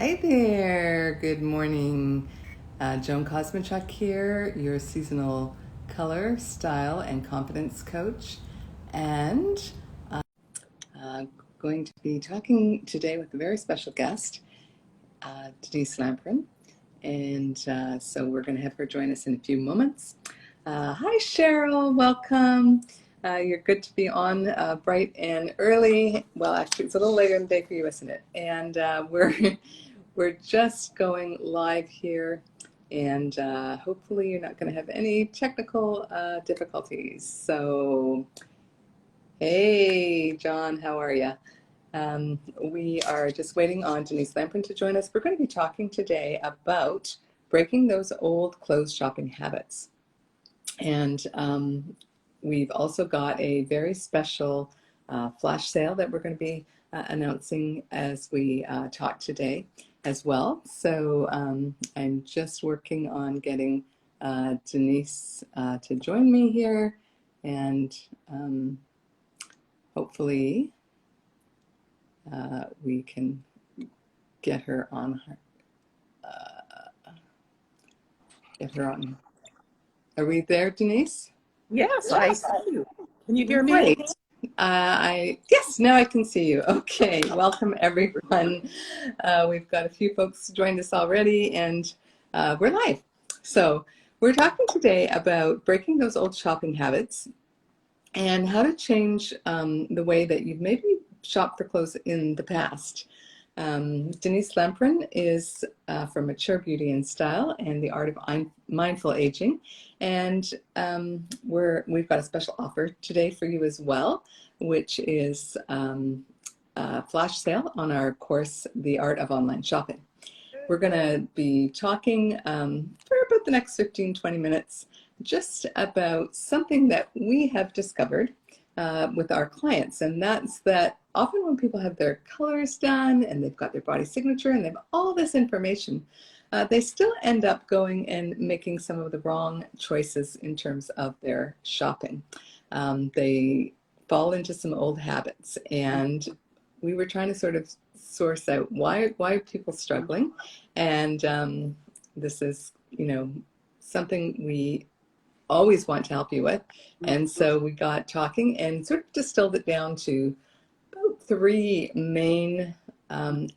Hi there. Good morning. Joan Kosmachuk here, your seasonal color, style, and confidence coach. And uh, going to be talking today with a very special guest, Denise Lampron. And so we're going to have her join us in a few moments. Hi, Cheryl. Welcome. You're good to be on bright and early. Well, actually, it's a little later in the day for you, isn't it? And we're just going live here, and hopefully you're not going to have any technical difficulties. So, hey, John, how are you? We are just waiting on Denise Lampron to join us. We're going to be talking today about breaking those old clothes shopping habits. And we've also got a very special flash sale that we're going to be announcing as we talk today as well. So I'm just working on getting Denise to join me here, and hopefully we can get her on. Get her on. Are we there, Denise? Yes, I see you. Can you hear me? Great. Yes, now I can see you. Okay, welcome everyone. We've got a few folks joined us already, and we're live. So we're talking today about breaking those old shopping habits and how to change the way that you've maybe shopped for clothes in the past. Denise Lampron is from Mature Beauty and Style and the Art of Mindful Aging. And we've got a special offer today for you as well, which is a flash sale on our course, The Art of Online Shopping. We're going to be talking for about the next 15-20 minutes just about something that we have discovered with our clients, and that's that often when people have their colors done and they've got their body signature and they have all this information, they still end up going and making some of the wrong choices in terms of their shopping. They fall into some old habits, and we were trying to sort of source out why are people struggling, and this is something we always want to help you with. And so we got talking and sort of distilled it down to about three main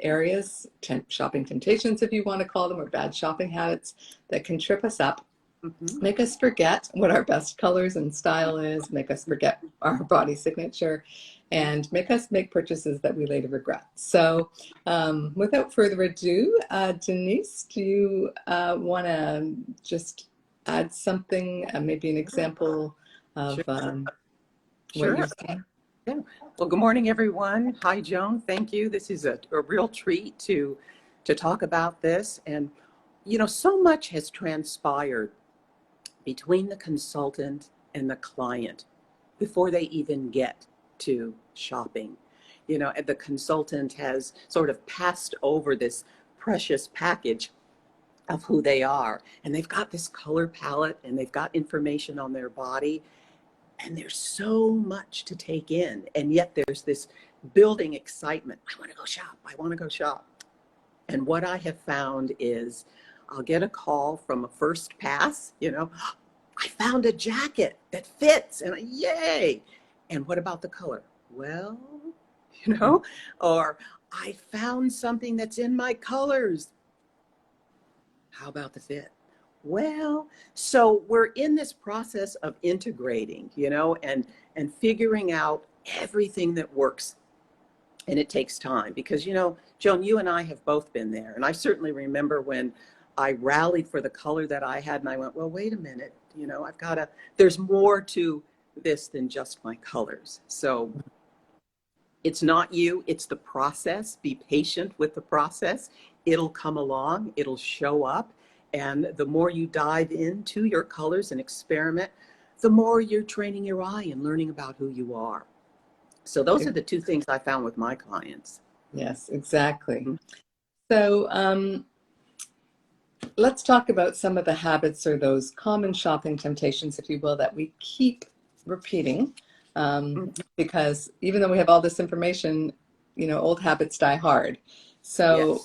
areas, shopping temptations, if you want to call them, or bad shopping habits that can trip us up, make us forget what our best colors and style is, make us forget our body signature, and make us make purchases that we later regret. So without further ado, Denise, do you want to just add something, maybe an example of what you're saying? Yeah. Well, good morning, everyone. Hi, Joan. Thank you. This is a real treat to talk about this. And, so much has transpired between the consultant and the client before they even get to shopping. And the consultant has sort of passed over this precious package of who they are. And they've got this color palette and they've got information on their body. And there's so much to take in. And yet there's this building excitement. I want to go shop. I want to go shop. And what I have found is I'll get a call from a first pass, I found a jacket that fits and yay. And what about the color? Well, or I found something that's in my colors. How about the fit? Well, so we're in this process of integrating, and figuring out everything that works. And it takes time because, Joan, you and I have both been there. And I certainly remember when I rallied for the color that I had and I went, well, wait a minute, there's more to this than just my colors. So it's not you, it's the process. Be patient with the process. It'll come along, it'll show up. And the more you dive into your colors and experiment, the more you're training your eye and learning about who you are. So those are the two things I found with my clients. Yes, exactly. So let's talk about some of the habits or those common shopping temptations, if you will, that we keep repeating. Because even though we have all this information, old habits die hard. So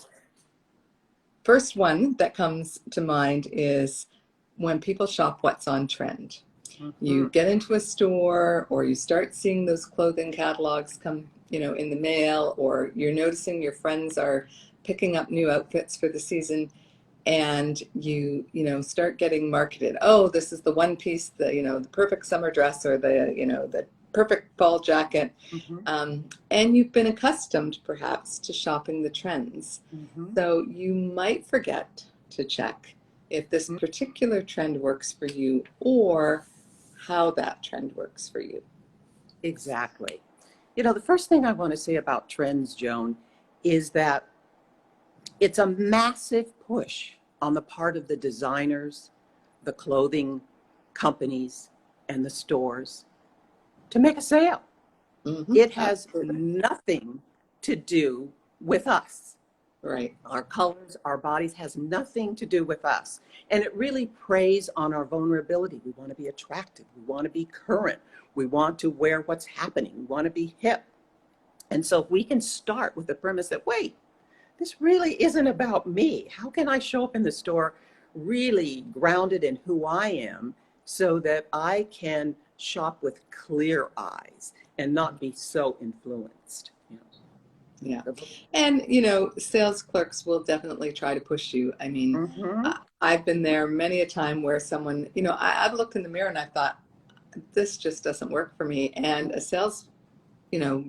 first one that comes to mind is when people shop what's on trend. You get into a store, or you start seeing those clothing catalogs come, in the mail, or you're noticing your friends are picking up new outfits for the season, and you start getting marketed. Oh, this is the one piece, the perfect summer dress, or the perfect fall jacket. And you've been accustomed perhaps to shopping the trends. So you might forget to check if this particular trend works for you, or how that trend works for you. Exactly. The first thing I want to say about trends, Joan, is that it's a massive push on the part of the designers, the clothing companies, and the stores to make a sale. It has nothing to do with us. Right. Our colors, our bodies has nothing to do with us. And it really preys on our vulnerability. We want to be attractive. We want to be current. We want to wear what's happening. We want to be hip. And so if we can start with the premise that, wait, this really isn't about me. How can I show up in the store really grounded in who I am so that I can shop with clear eyes and not be so influenced? Yeah. And, sales clerks will definitely try to push you. I mean, I've been there many a time where someone, I've looked in the mirror and I thought, this just doesn't work for me. And a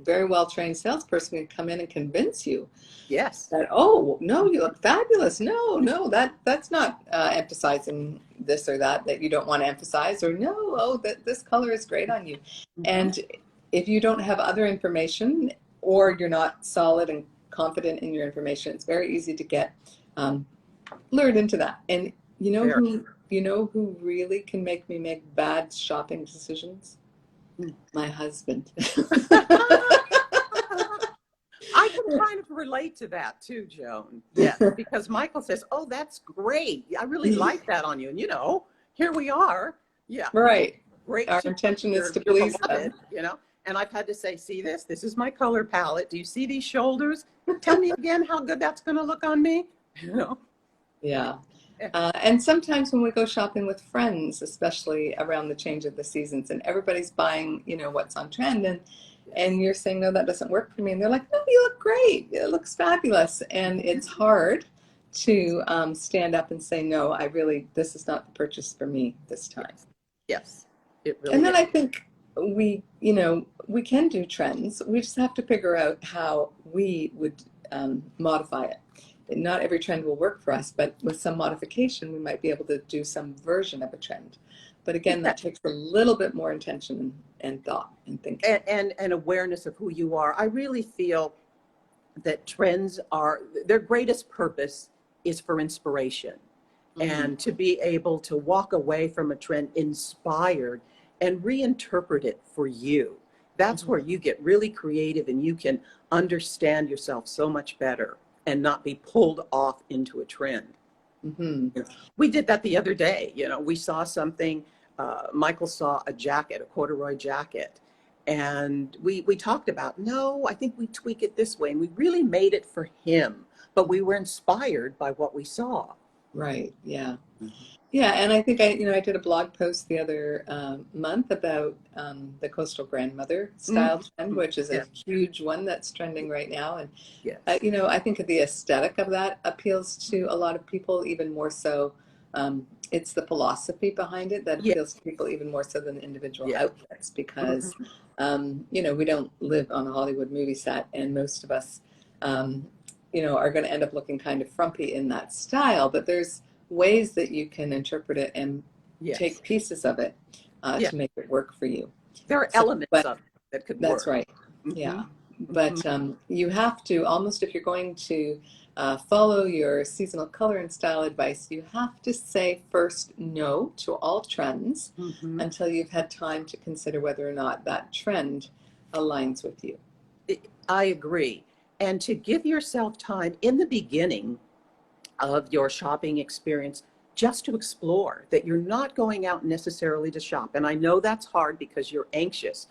very well-trained salesperson can come in and convince you. Yes. That, oh, no, you look fabulous. No, that's not emphasizing this or that you don't want to emphasize, or no, that this color is great on you. And if you don't have other information, or you're not solid and confident in your information, it's very easy to get lured into that. And who really can make me make bad shopping decisions? My husband. I can kind of relate to that too, Joan. Yes, because Michael says, "Oh, that's great. I really like that on you." And here we are. Yeah. Right. Great. Our intention is to please them. And I've had to say, "See this? This is my color palette. Do you see these shoulders? Tell me again how good that's going to look on me." Yeah. And sometimes when we go shopping with friends, especially around the change of the seasons, and everybody's buying, what's on trend, and you're saying, no, that doesn't work for me. And they're like, no, you look great. It looks fabulous. And it's hard to stand up and say, no, this is not the purchase for me this time. Yes. It really and then is. I think we can do trends. We just have to figure out how we would modify it. Not every trend will work for us, but with some modification, we might be able to do some version of a trend. But again, that takes a little bit more intention and thought and thinking. And awareness of who you are. I really feel that trends their greatest purpose is for inspiration. And to be able to walk away from a trend inspired and reinterpret it for you. That's where you get really creative and you can understand yourself so much better and not be pulled off into a trend. We did that the other day. We saw something, Michael saw a jacket, a corduroy jacket, and we talked about, no, I think we tweak it this way, and we really made it for him, but we were inspired by what we saw. Right. Yeah. Yeah, and I think I did a blog post the other month about the coastal grandmother style trend, which is a huge one that's trending right now. And I think the aesthetic of that appeals to a lot of people even more so. It's the philosophy behind it that appeals to people even more so than individual outfits, because we don't live on a Hollywood movie set, and most of us are going to end up looking kind of frumpy in that style. But there's ways that you can interpret it and take pieces of it to make it work for you. There are elements of it that could work. That's right. Yeah. But you have to, almost if you're going to follow your seasonal color and style advice, you have to say first no to all trends until you've had time to consider whether or not that trend aligns with you. I agree. And to give yourself time in the beginning of your shopping experience just to explore, that you're not going out necessarily to shop. And I know that's hard because you're anxious,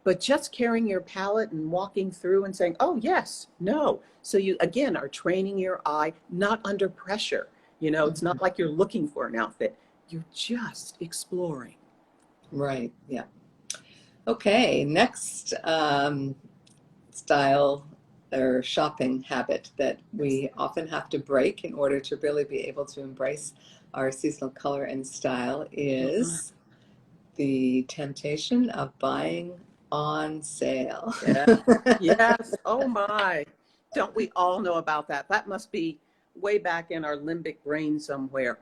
but just carrying your palette and walking through and saying, oh, yes, no. So you, again, are training your eye, not under pressure. You know, it's not like you're looking for an outfit. You're just exploring. Right. Yeah. Okay. Next style or shopping habit that we often have to break in order to really be able to embrace our seasonal color and style is the temptation of buying on sale. Yeah. Yes. Oh my. Don't we all know about that? That must be way back in our limbic brain somewhere.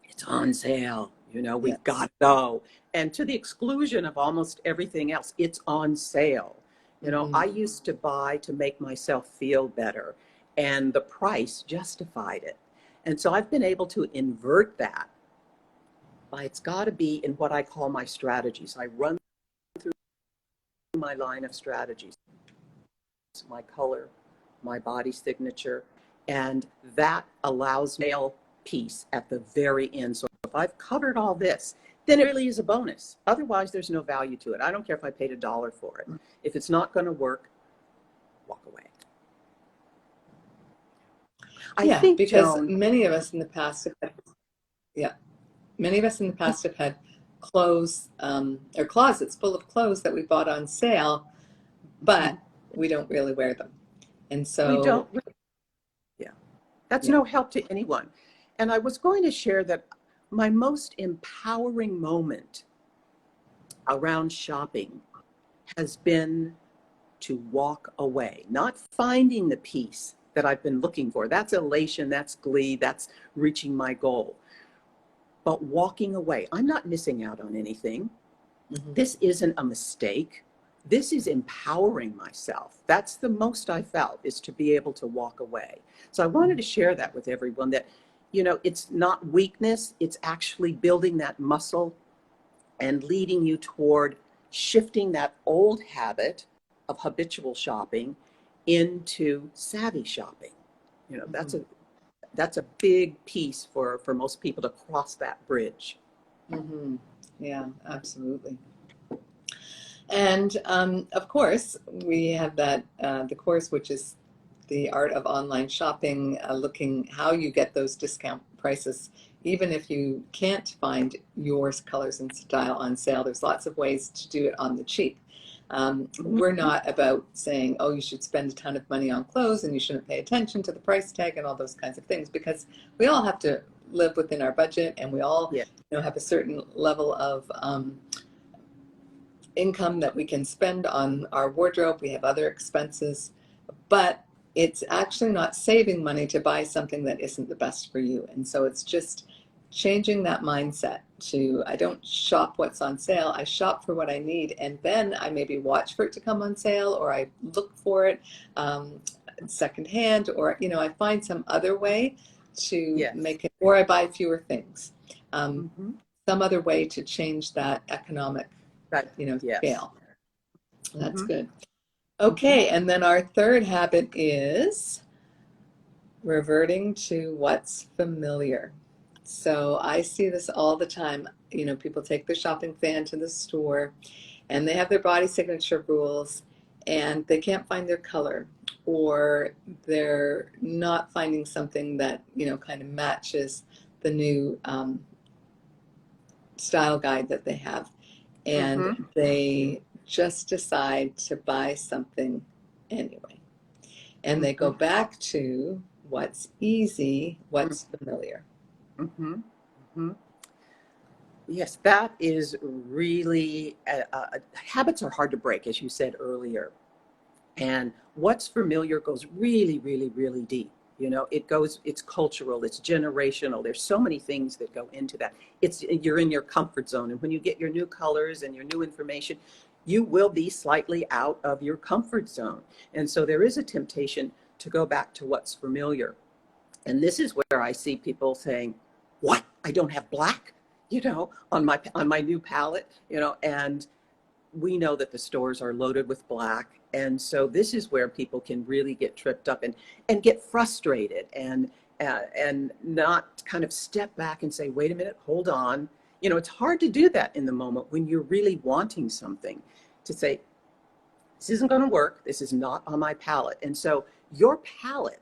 It's on sale. You know, we've got Yes. to go. And to the exclusion of almost everything else, it's on sale. You know, I used to buy to make myself feel better, and the price justified it. And so I've been able to invert that by it's got to be in what I call my strategies. I run through my line of strategies, my color, my body signature, and that allows nail piece at the very end. So if I've covered all this, then it really is a bonus. Otherwise, there's no value to it. I don't care if I paid $1 for it. If it's not going to work, walk away. I Yeah, think, because Joan, many of us in the past have had, yeah, many of us in the past have had clothes or closets full of clothes that we bought on sale, but we don't really wear them. And we so, don't, yeah, that's yeah. no help to anyone. And I was going to share that my most empowering moment around shopping has been to walk away, not finding the piece that I've been looking for. That's elation, that's glee, that's reaching my goal. But walking away, I'm not missing out on anything. This isn't a mistake. This is empowering myself. That's the most I felt, is to be able to walk away. So I wanted to share that with everyone, that, you know, it's not weakness, it's actually building that muscle and leading you toward shifting that old habit of habitual shopping into savvy shopping. You know, that's a big piece for most people to cross that bridge. Yeah, absolutely. And of course, we have that the course, which is the art of online shopping, looking how you get those discount prices. Even if you can't find your colors and style on sale, there's lots of ways to do it on the cheap. We're not about saying, oh, you should spend a ton of money on clothes and you shouldn't pay attention to the price tag and all those kinds of things, because we all have to live within our budget, and we all have a certain level of income that we can spend on our wardrobe. We have other expenses, but it's actually not saving money to buy something that isn't the best for you. And so it's just changing that mindset to, I don't shop what's on sale, I shop for what I need, and then I maybe watch for it to come on sale, or I look for it secondhand, or I find some other way to make it, or I buy fewer things. Some other way to change that economic scale. That's good. Okay, and then our third habit is reverting to what's familiar. So I see this all the time. People take their shopping fan to the store and they have their body signature rules and they can't find their color, or they're not finding something that, kind of matches the new style guide that they have. And they just decide to buy something anyway. And they go back to what's easy, what's familiar. Yes, that is really, habits are hard to break, as you said earlier. And what's familiar goes really, really, really deep. It's cultural, it's generational. There's so many things that go into that. You're in your comfort zone. And when you get your new colors and your new information, you will be slightly out of your comfort zone. And so there is a temptation to go back to what's familiar. And this is where I see people saying, what? I don't have black, on my new palette, and we know that the stores are loaded with black. And so this is where people can really get tripped up and get frustrated and not kind of step back and say, wait a minute, hold on. It's hard to do that in the moment when you're really wanting something, to say, this isn't going to work. This is not on my palette. And so your palette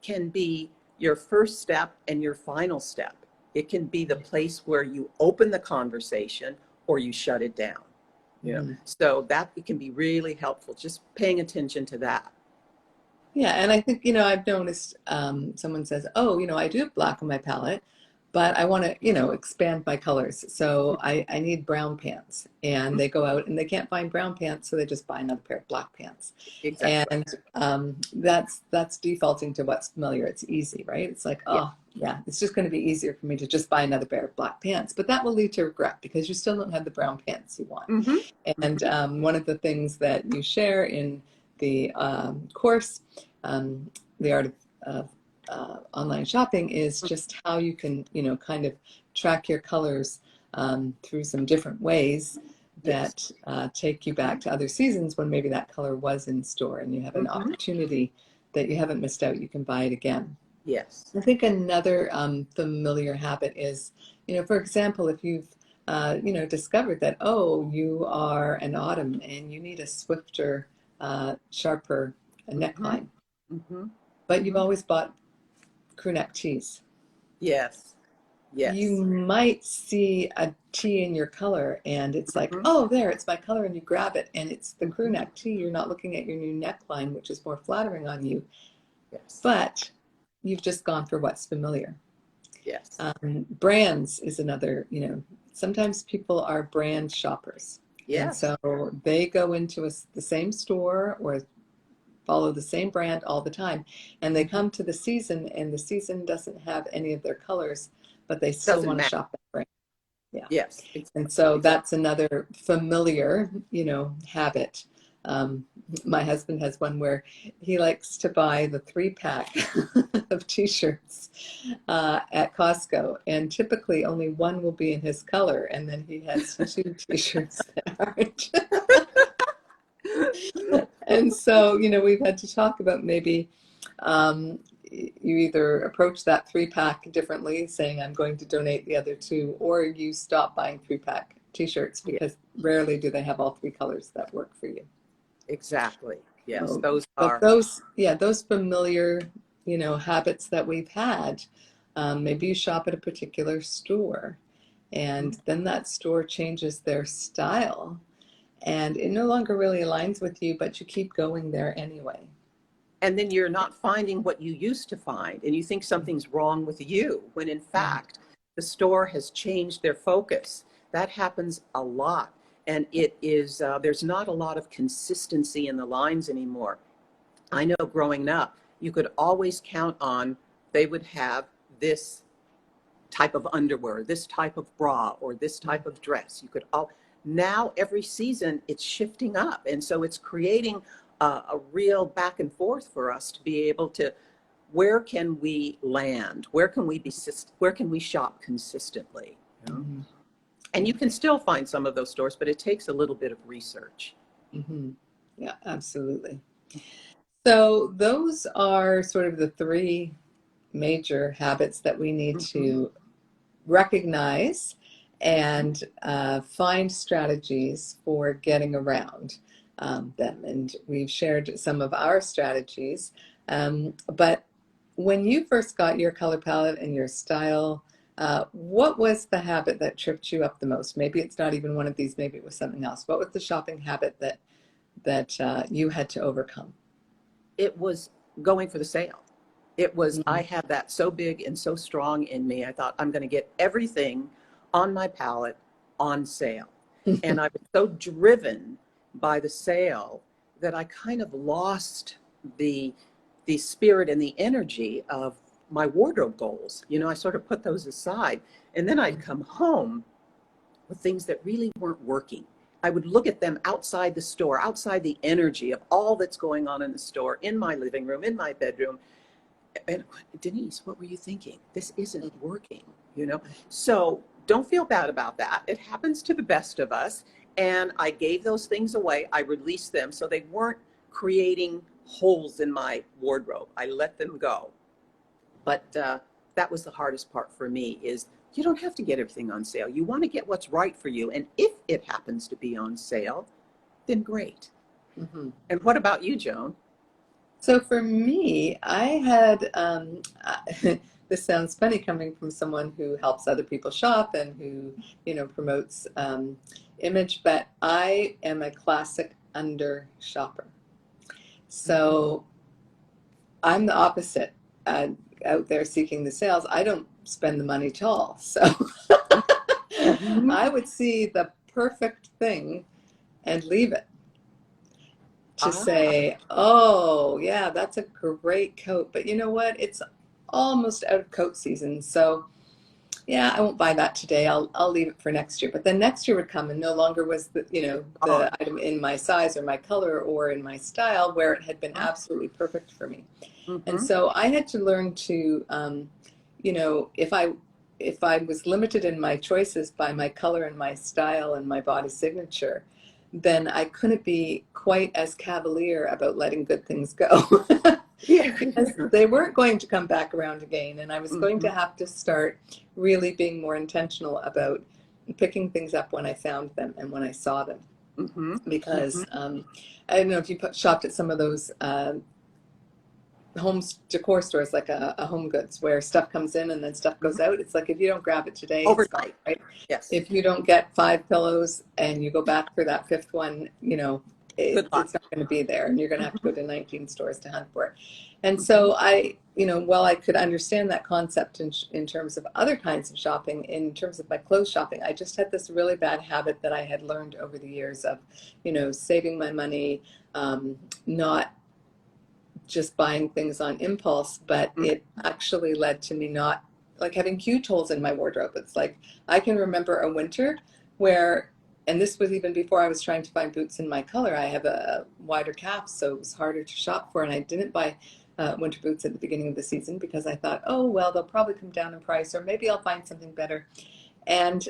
can be your first step and your final step. It can be the place where you open the conversation or you shut it down. You know, so that it can be really helpful, just paying attention to that. Yeah, and I think, you know, I've noticed someone says, oh, you know, I do have black on my palette, but I want to, you know, expand my colors. So I need brown pants. And they go out and they can't find brown pants, so they just buy another pair of black pants. Exactly. And that's defaulting to what's familiar. It's easy, right? It's like, Yeah. oh, yeah, it's just going to be easier for me to just buy another pair of black pants. But that will lead to regret because you still don't have the brown pants you want. And one of the things that you share in the course, the art of online shopping, is just how you can, you know, kind of track your colors through some different ways that take you back to other seasons when maybe that color was in store and you have an opportunity that you haven't missed out. You can buy it again. Yes. I think another familiar habit is, you know, for example, if you've you know, discovered that, oh, you are an autumn and you need a swifter, sharper neckline, but you've always bought crew neck tees. Yes. Yes. You might see a tee in your color and it's like, oh, there, it's my color, and you grab it and it's the crew neck tee. You're not looking at your new neckline, which is more flattering on you, but you've just gone for what's familiar. Yes. Brands is another, you know, sometimes people are brand shoppers. And so they go into the same store or follow the same brand all the time. And they come to the season and the season doesn't have any of their colors, but they still want to shop that brand. Yeah. Yes. And so that's another familiar, you know, habit. My husband has one where he likes to buy the 3-pack of t-shirts at Costco, and typically only one will be in his color, and then he has 2 t-shirts that aren't. And so, you know, we've had to talk about maybe you either approach that 3-pack differently, saying I'm going to donate the other 2, or you stop buying 3-pack t-shirts because rarely do they have all 3 colors that work for you. Exactly. Yes, So, those but are. those familiar, you know, habits that we've had. Maybe you shop at a particular store, and then that store changes their style, and it no longer really aligns with you, but you keep going there anyway. And then you're not finding what you used to find, and you think something's wrong with you, when in fact, the store has changed their focus. That happens a lot. And it is, there's not a lot of consistency in the lines anymore. I know growing up, you could always count on, they would have this type of underwear, this type of bra, or this type of dress. You could all, now every season it's shifting up. And so it's creating a real back and forth for us to be able to, where can we land? Where can we be, where can we shop consistently? You know? And you can still find some of those stores, but it takes a little bit of research. Yeah, absolutely. So those are sort of the 3 major habits that we need to recognize and find strategies for getting around them. And we've shared some of our strategies. But when you first got your color palette and your style, what was the habit that tripped you up the most? Maybe it's not even one of these, maybe it was something else. What was the shopping habit that you had to overcome? It was going for the sale. It was, I had that so big and so strong in me. I thought, I'm going to get everything on my palette on sale. And I was so driven by the sale that I kind of lost the spirit and the energy of my wardrobe goals. You know, I sort of put those aside. And then I'd come home with things that really weren't working. I would look at them outside the store, outside the energy of all that's going on in the store, in my living room, in my bedroom. And Denise, what were you thinking? This isn't working, you know? So don't feel bad about that. It happens to the best of us. And I gave those things away. I released them so they weren't creating holes in my wardrobe. I let them go. But that was the hardest part for me, is you don't have to get everything on sale. You want to get what's right for you. And if it happens to be on sale, then great. Mm-hmm. And what about you, Joan? So for me, I had, this sounds funny coming from someone who helps other people shop and who, promotes image, but I am a classic under shopper. So I'm the opposite, out there seeking the sales. I don't spend the money at all. So Mm-hmm. I would see the perfect thing and leave it to Ah, say, oh, yeah, that's a great coat. But you know what? It's almost out of coat season. So yeah, I won't buy that today. I'll leave it for next year. But then next year would come and no longer was the oh, item in my size or my color or in my style where it had been uh-huh. absolutely perfect for me. And Mm-hmm. so I had to learn to, if I was limited in my choices by my color and my style and my body signature, then I couldn't be quite as cavalier about letting good things go. Yeah. Because they weren't going to come back around again, and I was going Mm-hmm. to have to start really being more intentional about picking things up when I found them and when I saw them. Mm-hmm. Mm-hmm. Because I don't know if you shopped at some of those home decor stores, like a Home Goods, where stuff comes in and then stuff Mm-hmm. goes out. It's like if you don't grab it today, it's gone, Overnight. right? Yes. If you don't get 5 pillows and you go back for that fifth one, Good luck. it's not going to be there, and you're going to have to Mm-hmm. go to 19 stores to hunt for it. And Mm-hmm. so while I could understand that concept in terms of other kinds of shopping, in terms of my clothes shopping, I just had this really bad habit that I had learned over the years of, saving my money, not just buying things on impulse, but it actually led to me not like having huge holes in my wardrobe. It's like I can remember a winter where, and this was even before I was trying to find boots in my color. I have a wider calf, so it was harder to shop for, and I didn't buy winter boots at the beginning of the season because I thought, oh, well, they'll probably come down in price, or maybe I'll find something better. And,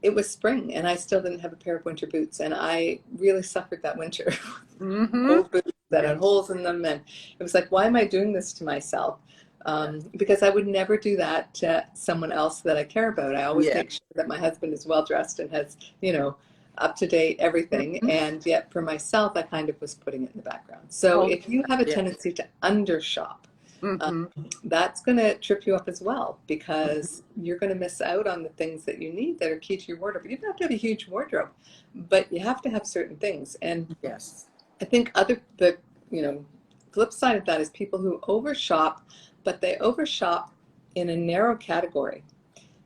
it was spring and I still didn't have a pair of winter boots. And I really suffered that winter. Mm-hmm. Old boots that had Yes. holes in them. And it was like, why am I doing this to myself? Yes. Because I would never do that to someone else that I care about. I always Yeah. make sure that my husband is well dressed and has, up to date everything. Mm-hmm. And yet for myself, I kind of was putting it in the background. So Hold. if you have a Yes. tendency to undershop, Mm-hmm. that's going to trip you up as well because you're going to miss out on the things that you need that are key to your wardrobe. You don't have to have a huge wardrobe, but you have to have certain things. And Yes. I think the flip side of that is people who overshop, but they overshop in a narrow category.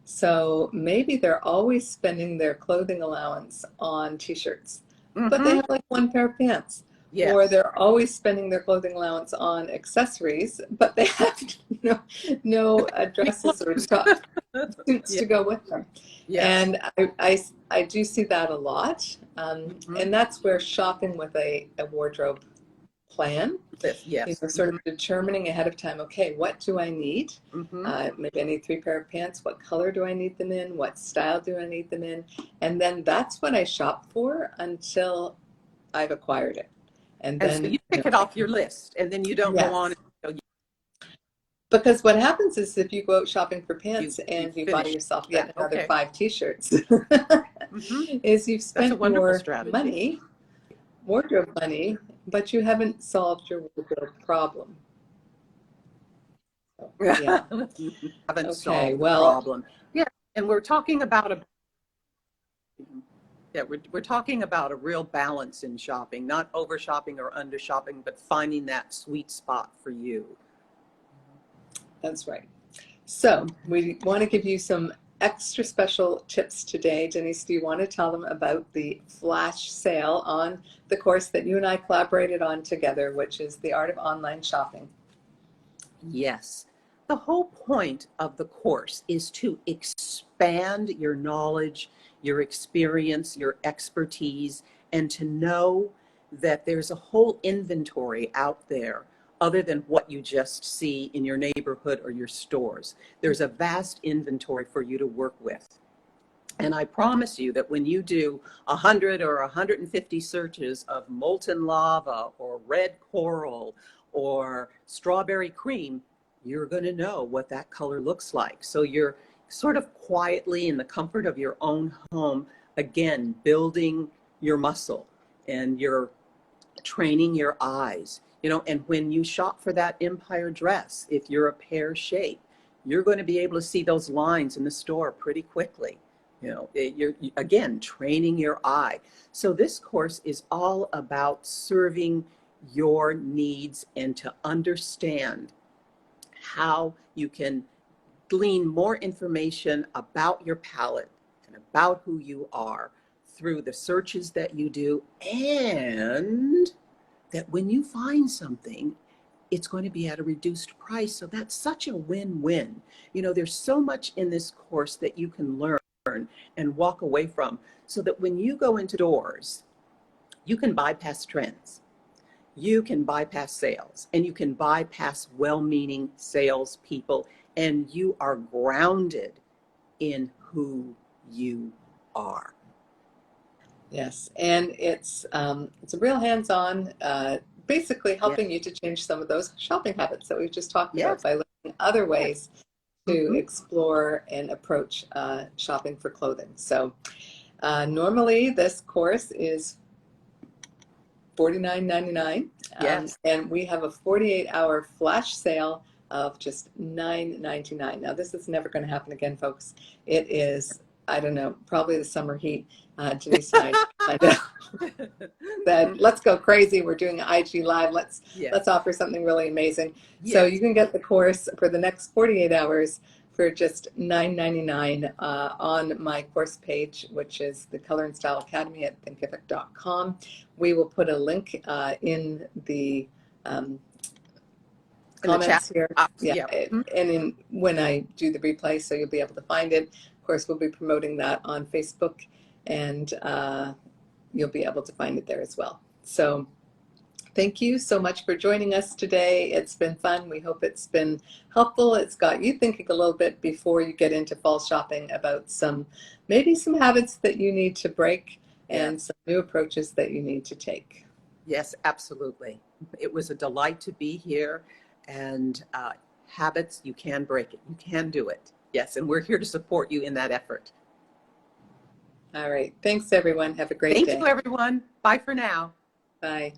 So maybe they're always spending their clothing allowance on t-shirts, but they Mm-hmm. have like one pair of pants. Or Yes. they're always spending their clothing allowance on accessories, but they have no dresses or top suits Yeah. to go with them. Yes. And I do see that a lot. Mm-hmm. And that's where shopping with a wardrobe plan, Yes. sort Mm-hmm. of determining ahead of time, okay, what do I need? Mm-hmm. Maybe I need 3 pair of pants. What color do I need them in? What style do I need them in? And then that's what I shop for until I've acquired it. And And so then, you pick it I off your can, list, and then you don't go on yes. until Because what happens is if you go out shopping for you pants you and you buy finish yourself that. yet another Okay. 5 t-shirts, Mm-hmm. is you've That's a spent wonderful your strategy. money, wardrobe money, but you haven't solved your wardrobe problem. So, yeah. Haven't Okay. solved the Well, problem. Yeah, and we're talking about a yeah, we're talking about a real balance in shopping, not over shopping or under shopping, but finding that sweet spot for you. that's right. So we want to give you some extra special tips today. Denise, do you want to tell them about the flash sale on the course that you and I collaborated on together, which is The Art of Online Shopping? Yes. The whole point of the course is to expand your knowledge, your experience, your expertise, and to know that there's a whole inventory out there other than what you just see in your neighborhood or your stores. There's a vast inventory for you to work with. And I promise you that when you do 100 or 150 searches of molten lava or red coral or strawberry cream, you're going to know what that color looks like. So you're sort of quietly in the comfort of your own home, again, building your muscle and your training your eyes, you know, and when you shop for that empire dress, if you're a pear shape, you're going to be able to see those lines in the store pretty quickly. You know, you're again training your eye. So this course is all about serving your needs and to understand how you can glean more information about your palette and about who you are through the searches that you do, and that when you find something, it's going to be at a reduced price. So that's such a win-win. You know, there's so much in this course that you can learn and walk away from, so that when you go into doors, you can bypass trends, you can bypass sales, and you can bypass well-meaning salespeople, and you are grounded in who you are. Yes, and it's a real hands-on, basically Yeah. helping you to change some of those shopping habits that we've just talked about Yes. by looking at other Yes. ways to explore and approach shopping for clothing. So normally this course is $49.99, Yes. and we have a 48-hour flash sale of just $9.99. Now this is never going to happen again, folks. It is, I don't know, probably the summer heat. Denise and I said, let's go crazy. We're doing an IG Live. Let's Yes. offer something really amazing. So Yes. you can get the course for the next 48 hours for just $9.99 on my course page, which is the Color and Style Academy at thinkific.com. We will put a link in the comments here. Yeah. And when I do the replay, so you'll be able to find it. Of course, we'll be promoting that on Facebook, and you'll be able to find it there as well. So thank you so much for joining us today. It's been fun. We hope it's been helpful. It's got you thinking a little bit before you get into fall shopping about maybe some habits that you need to break and some new approaches that you need to take. Yes, absolutely. It was a delight to be here, and habits, you can break it. You can do it. Yes, and we're here to support you in that effort. All right. Thanks, everyone. Have a great day. Thank you, everyone. Bye for now. Bye.